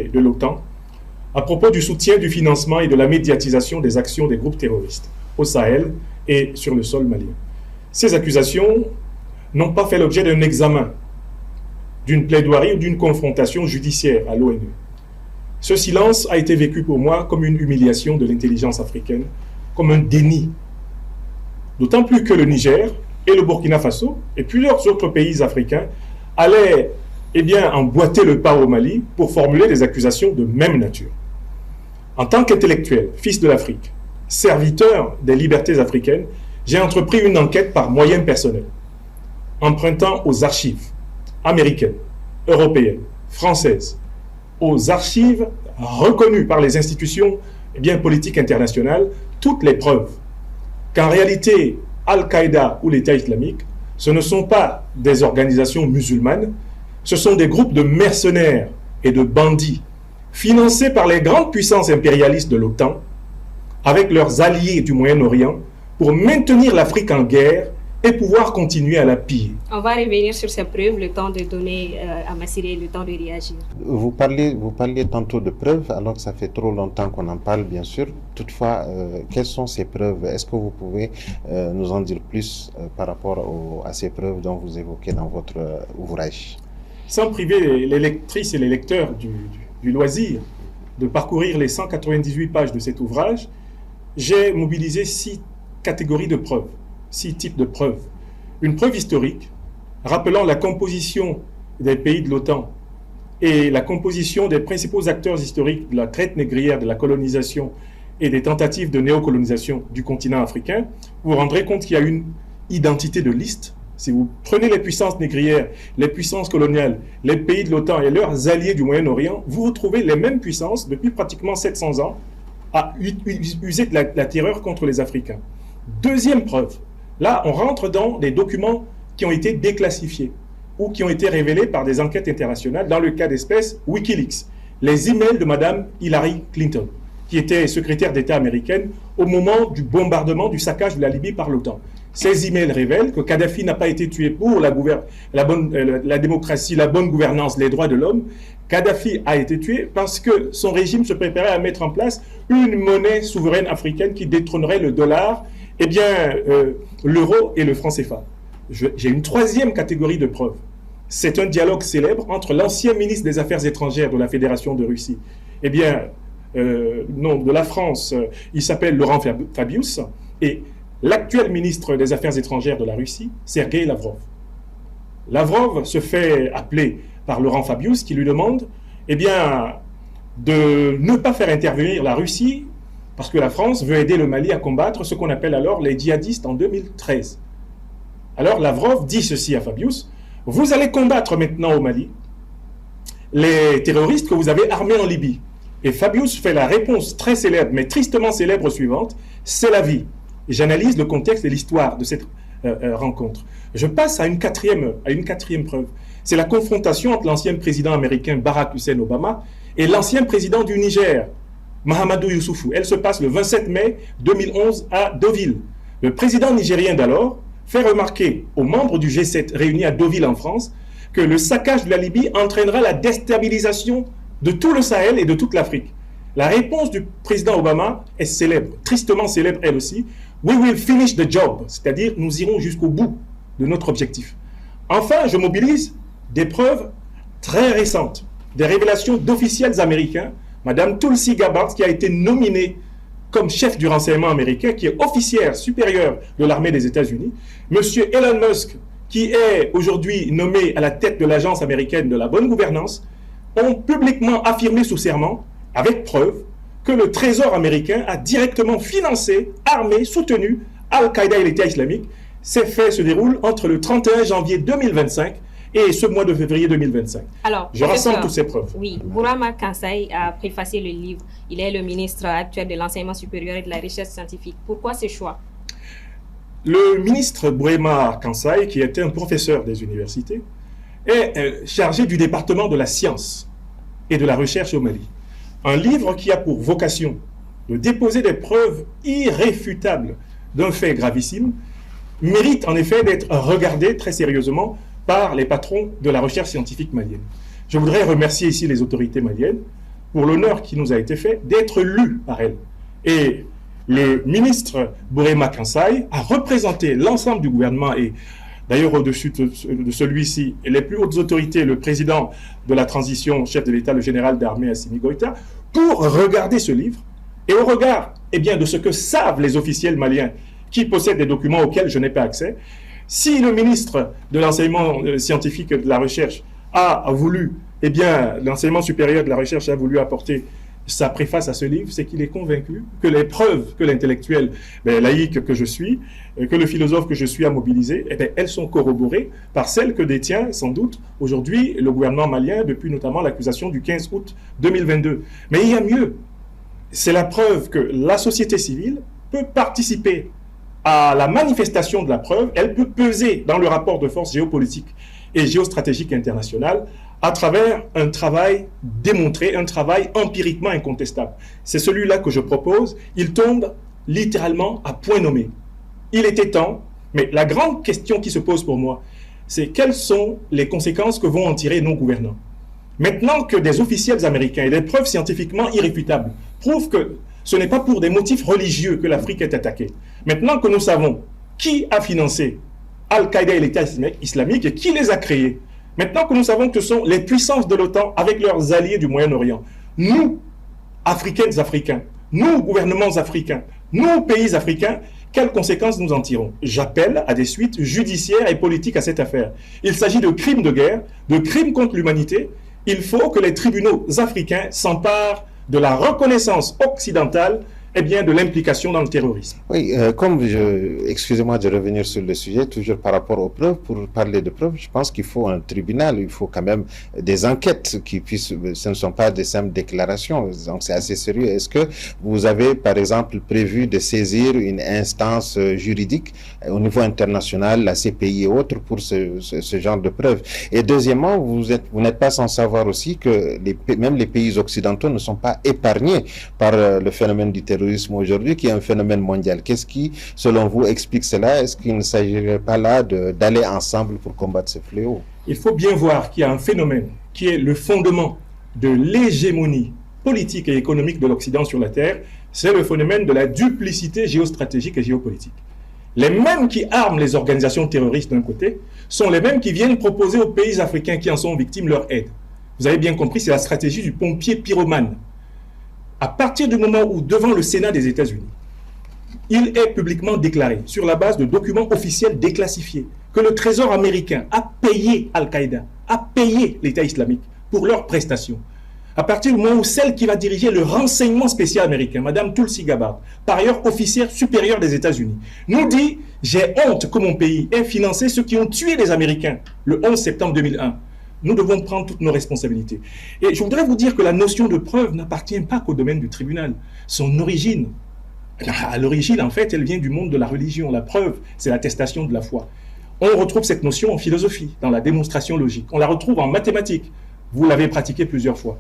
de l'OTAN à propos du soutien, du financement et de la médiatisation des actions des groupes terroristes au Sahel et sur le sol malien. Ces accusations n'ont pas fait l'objet d'un examen, d'une plaidoirie ou d'une confrontation judiciaire à l'ONU. Ce silence a été vécu pour moi comme une humiliation de l'intelligence africaine, comme un déni. D'autant plus que le Niger et le Burkina Faso et plusieurs autres pays africains allaient emboîter le pas au Mali pour formuler des accusations de même nature. En tant qu'intellectuel, fils de l'Afrique, serviteur des libertés africaines, j'ai entrepris une enquête par moyens personnels, empruntant aux archives américaines, européennes, françaises, aux archives reconnues par les institutions politiques internationales, toutes les preuves qu'en réalité, Al-Qaïda ou l'État islamique, ce ne sont pas des organisations musulmanes, ce sont des groupes de mercenaires et de bandits financés par les grandes puissances impérialistes de l'OTAN, avec leurs alliés du Moyen-Orient, pour maintenir l'Afrique en guerre et pouvoir continuer à la piller. On va revenir sur ces preuves, le temps de donner à Massiré le temps de réagir. Vous parliez tantôt de preuves, alors que ça fait trop longtemps qu'on en parle, bien sûr. Toutefois, quelles sont ces preuves? Est-ce que vous pouvez nous en dire plus par rapport à ces preuves dont vous évoquez dans votre ouvrage? Sans priver les lectrices et les lecteurs du loisir de parcourir les 198 pages de cet ouvrage, j'ai mobilisé 6 catégories de preuves, 6 types de preuves. Une preuve historique, rappelant la composition des pays de l'OTAN et la composition des principaux acteurs historiques de la traite négrière, de la colonisation et des tentatives de néocolonisation du continent africain. Vous vous rendrez compte qu'il y a une identité de liste. Si vous prenez les puissances négrières, les puissances coloniales, les pays de l'OTAN et leurs alliés du Moyen-Orient, vous retrouvez les mêmes puissances depuis pratiquement 700 ans à user de la terreur contre les Africains. Deuxième preuve, là on rentre dans des documents qui ont été déclassifiés ou qui ont été révélés par des enquêtes internationales, dans le cas d'espèce Wikileaks, les emails de Madame Hillary Clinton, qui était secrétaire d'État américaine au moment du bombardement, du saccage de la Libye par l'OTAN. Ces emails révèlent que Kadhafi n'a pas été tué pour la démocratie, la bonne gouvernance, les droits de l'homme. Kadhafi a été tué parce que son régime se préparait à mettre en place une monnaie souveraine africaine qui détrônerait le dollar, l'euro et le franc CFA. J'ai une troisième catégorie de preuves. C'est un dialogue célèbre entre l'ancien ministre des Affaires étrangères de la Fédération de Russie, de la France, il s'appelle Laurent Fabius, et l'actuel ministre des Affaires étrangères de la Russie, Sergueï Lavrov. Lavrov se fait appeler par Laurent Fabius qui lui demande de ne pas faire intervenir la Russie parce que la France veut aider le Mali à combattre ce qu'on appelle alors les djihadistes en 2013. Alors Lavrov dit ceci à Fabius: vous allez combattre maintenant au Mali les terroristes que vous avez armés en Libye. Et Fabius fait la réponse très célèbre, mais tristement célèbre suivante: c'est la vie. Et j'analyse le contexte et l'histoire de cette rencontre. Je passe à une quatrième preuve. C'est la confrontation entre l'ancien président américain Barack Hussein Obama et l'ancien président du Niger, Mahamadou Issoufou. Elle se passe le 27 mai 2011 à Deauville. Le président nigérien d'alors fait remarquer aux membres du G7 réunis à Deauville en France que le saccage de la Libye entraînera la déstabilisation de tout le Sahel et de toute l'Afrique. La réponse du président Obama est célèbre, tristement célèbre elle aussi. We will finish the job, c'est-à-dire nous irons jusqu'au bout de notre objectif. Enfin, je mobilise des preuves très récentes, des révélations d'officiels américains, Madame Tulsi Gabbard, qui a été nommée comme chef du renseignement américain, qui est officière supérieure de l'armée des États-Unis, Monsieur Elon Musk, qui est aujourd'hui nommé à la tête de l'agence américaine de la bonne gouvernance, ont publiquement affirmé sous serment, avec preuve, que le Trésor américain a directement financé, armé, soutenu Al-Qaïda et l'État islamique. Ces faits se déroulent entre le 31 janvier 2025 et ce mois de février 2025. Alors, je rassemble toutes ces preuves. Oui, Bourama Kansaï a préfacé le livre. Il est le ministre actuel de l'enseignement supérieur et de la recherche scientifique. Pourquoi ce choix? Le ministre Bourama Kansaï, qui était un professeur des universités, est chargé du département de la science et de la recherche au Mali. Un livre qui a pour vocation de déposer des preuves irréfutables d'un fait gravissime mérite en effet d'être regardé très sérieusement par les patrons de la recherche scientifique malienne. Je voudrais remercier ici les autorités maliennes pour l'honneur qui nous a été fait d'être lus par elle. Et le ministre Burema Kansai a représenté l'ensemble du gouvernement et d'ailleurs au-dessus de celui-ci, les plus hautes autorités, le président de la transition, chef de l'État, le général d'armée Assimi Goïta, pour regarder ce livre et au regard de ce que savent les officiels maliens qui possèdent des documents auxquels je n'ai pas accès. Si le ministre de l'enseignement scientifique et de la recherche a voulu, l'enseignement supérieur de la recherche a voulu apporter sa préface à ce livre, c'est qu'il est convaincu que les preuves que l'intellectuel laïque que je suis, que le philosophe que je suis a mobilisées, elles sont corroborées par celles que détient sans doute aujourd'hui le gouvernement malien depuis notamment l'accusation du 15 août 2022. Mais il y a mieux. C'est la preuve que la société civile peut participer à la manifestation de la preuve, elle peut peser dans le rapport de force géopolitique et géostratégique international à travers un travail démontré, un travail empiriquement incontestable. C'est celui-là que je propose. Il tombe littéralement à point nommé. Il était temps, mais la grande question qui se pose pour moi, c'est quelles sont les conséquences que vont en tirer nos gouvernants. Maintenant que des officiels américains et des preuves scientifiquement irréfutables prouvent que ce n'est pas pour des motifs religieux que l'Afrique est attaquée. Maintenant que nous savons qui a financé Al-Qaïda et l'État islamique et qui les a créés, maintenant que nous savons que ce sont les puissances de l'OTAN avec leurs alliés du Moyen-Orient, nous, Africaines, Africains, nous, gouvernements africains, nous, pays africains, quelles conséquences nous en tirons? J'appelle à des suites judiciaires et politiques à cette affaire. Il s'agit de crimes de guerre, de crimes contre l'humanité. Il faut que les tribunaux africains s'emparent de la reconnaissance occidentale de l'implication dans le terrorisme. Oui, excusez-moi de revenir sur le sujet, toujours par rapport aux preuves, pour parler de preuves, je pense qu'il faut un tribunal, il faut quand même des enquêtes qui puissent, ce ne sont pas des simples déclarations, donc c'est assez sérieux. Est-ce que vous avez, par exemple, prévu de saisir une instance juridique au niveau international, la CPI et autres, pour ce genre de preuves? Et deuxièmement, vous n'êtes pas sans savoir aussi que même les pays occidentaux ne sont pas épargnés par le phénomène du terrorisme aujourd'hui, qui est un phénomène mondial. Qu'est-ce qui, selon vous, explique cela? Est-ce qu'il ne s'agirait pas là d'aller ensemble pour combattre ce fléau? Il faut bien voir qu'il y a un phénomène qui est le fondement de l'hégémonie politique et économique de l'Occident sur la Terre, c'est le phénomène de la duplicité géostratégique et géopolitique. Les mêmes qui arment les organisations terroristes d'un côté sont les mêmes qui viennent proposer aux pays africains qui en sont victimes leur aide. Vous avez bien compris, c'est la stratégie du pompier pyromane. À partir du moment où, devant le Sénat des États-Unis, il est publiquement déclaré, sur la base de documents officiels déclassifiés, que le Trésor américain a payé Al-Qaïda, a payé l'État islamique pour leurs prestations. À partir du moment où celle qui va diriger le renseignement spécial américain, Madame Tulsi Gabbard, par ailleurs officière supérieure des États-Unis, nous dit « J'ai honte que mon pays ait financé ceux qui ont tué les Américains le 11 septembre 2001 ». Nous devons prendre toutes nos responsabilités. Et je voudrais vous dire que la notion de preuve n'appartient pas qu'au domaine du tribunal. Son origine, à l'origine, en fait, elle vient du monde de la religion. La preuve, c'est l'attestation de la foi. On retrouve cette notion en philosophie, dans la démonstration logique. On la retrouve en mathématiques. Vous l'avez pratiquée plusieurs fois.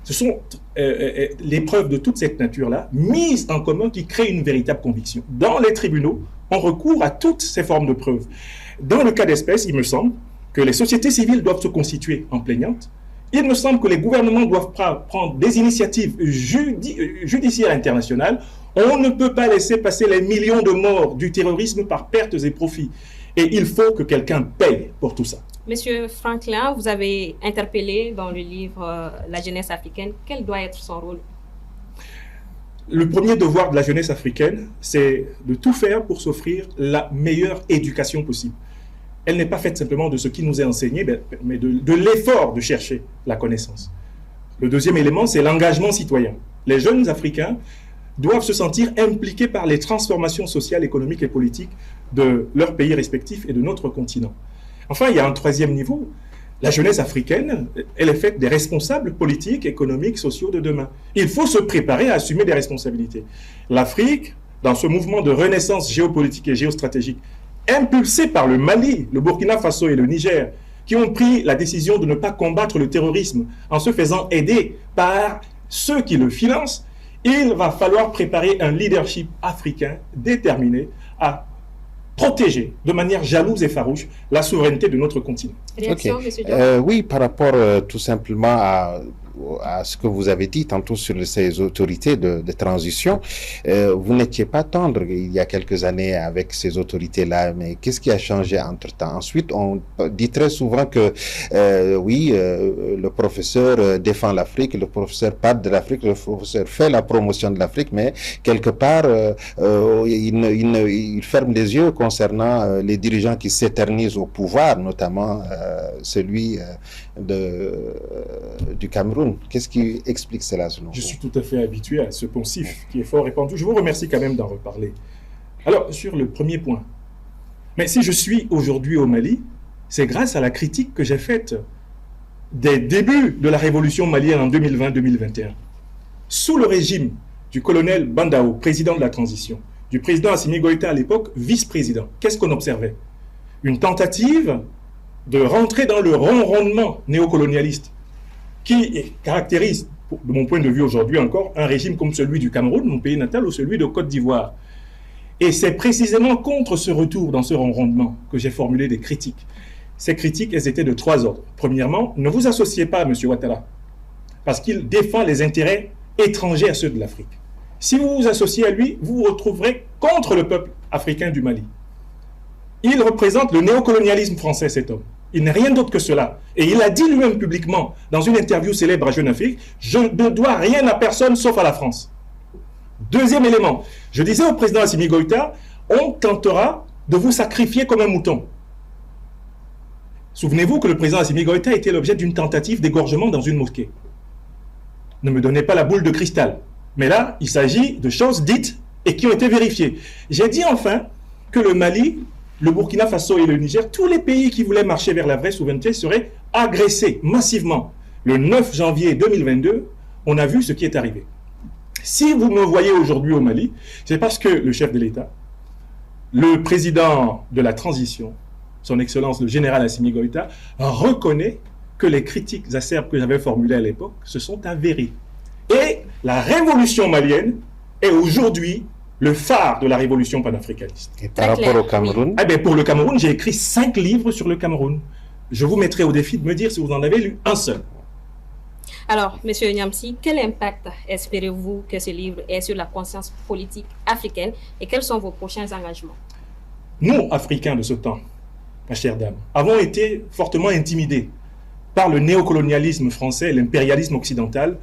Ce sont les preuves de toute cette nature-là, mises en commun, qui créent une véritable conviction. Dans les tribunaux, on recourt à toutes ces formes de preuves. Dans le cas d'espèce, il me semble que les sociétés civiles doivent se constituer en plaignantes. Il me semble que les gouvernements doivent prendre des initiatives judiciaires internationales. On ne peut pas laisser passer les millions de morts du terrorisme par pertes et profits. Et il faut que quelqu'un paye pour tout ça. Monsieur Franklin, vous avez interpellé dans le livre La jeunesse africaine. Quel doit être son rôle? Le premier devoir de la jeunesse africaine, c'est de tout faire pour s'offrir la meilleure éducation possible. Elle n'est pas faite simplement de ce qui nous est enseigné, mais de l'effort de chercher la connaissance. Le deuxième élément, c'est l'engagement citoyen. Les jeunes Africains doivent se sentir impliqués par les transformations sociales, économiques et politiques de leurs pays respectifs et de notre continent. Enfin, il y a un troisième niveau. La jeunesse africaine, elle est faite des responsables politiques, économiques, sociaux de demain. Il faut se préparer à assumer des responsabilités. L'Afrique, dans ce mouvement de renaissance géopolitique et géostratégique, impulsé par le Mali, le Burkina Faso et le Niger, qui ont pris la décision de ne pas combattre le terrorisme en se faisant aider par ceux qui le financent, il va falloir préparer un leadership africain déterminé à protéger de manière jalouse et farouche la souveraineté de notre continent. Réaction, Okay. Monsieur Diop? Oui, par rapport tout simplement à ce que vous avez dit tantôt sur ces autorités de transition. Vous n'étiez pas tendre il y a quelques années avec ces autorités-là, mais qu'est-ce qui a changé entre-temps? Ensuite, on dit très souvent que oui, le professeur défend l'Afrique, le professeur parle de l'Afrique, le professeur fait la promotion de l'Afrique, mais quelque part, il ferme les yeux concernant les dirigeants qui s'éternisent au pouvoir, notamment celui du Cameroun. Qu'est-ce qui explique cela selon vous? Je suis tout à fait habitué à ce poncif qui est fort répandu. Je vous remercie quand même d'en reparler. Alors, sur le premier point, mais si je suis aujourd'hui au Mali, c'est grâce à la critique que j'ai faite des débuts de la révolution malienne en 2020-2021. Sous le régime du colonel Bandao, président de la transition, du président Assimi Goïta à l'époque, vice-président, qu'est-ce qu'on observait? Une tentative de rentrer dans le ronronnement néocolonialiste qui caractérise, de mon point de vue aujourd'hui encore, un régime comme celui du Cameroun, mon pays natal, ou celui de Côte d'Ivoire. Et c'est précisément contre ce retour dans ce ronronnement que j'ai formulé des critiques. Ces critiques, elles étaient de trois ordres. Premièrement, ne vous associez pas à M. Ouattara, parce qu'il défend les intérêts étrangers à ceux de l'Afrique. Si vous vous associez à lui, vous vous retrouverez contre le peuple africain du Mali. Il représente le néocolonialisme français, cet homme. Il n'est rien d'autre que cela. Et il a dit lui-même publiquement, dans une interview célèbre à Jeune Afrique, « Je ne dois rien à personne sauf à la France ». Deuxième élément, je disais au président Assimi Goïta, on tentera de vous sacrifier comme un mouton. Souvenez-vous que le président Assimi Goïta était l'objet d'une tentative d'égorgement dans une mosquée. Ne me donnez pas la boule de cristal. Mais là, il s'agit de choses dites et qui ont été vérifiées. J'ai dit enfin que le Mali, le Burkina Faso et le Niger, tous les pays qui voulaient marcher vers la vraie souveraineté seraient agressés massivement. Le 9 janvier 2022, on a vu ce qui est arrivé. Si vous me voyez aujourd'hui au Mali, c'est parce que le chef de l'État, le président de la transition, son Excellence le général Assimi Goïta, reconnaît que les critiques acerbes que j'avais formulées à l'époque se sont avérées. Et la révolution malienne est aujourd'hui le phare de la révolution panafricaniste. Et par rapport au Cameroun? Eh bien, pour le Cameroun, j'ai écrit 5 livres sur le Cameroun. Je vous mettrai au défi de me dire si vous en avez lu un seul. Alors, M. Niamsi, quel impact espérez-vous que ce livre ait sur la conscience politique africaine et quels sont vos prochains engagements? Nous, Africains de ce temps, ma chère dame, avons été fortement intimidés par le néocolonialisme français et l'impérialisme occidental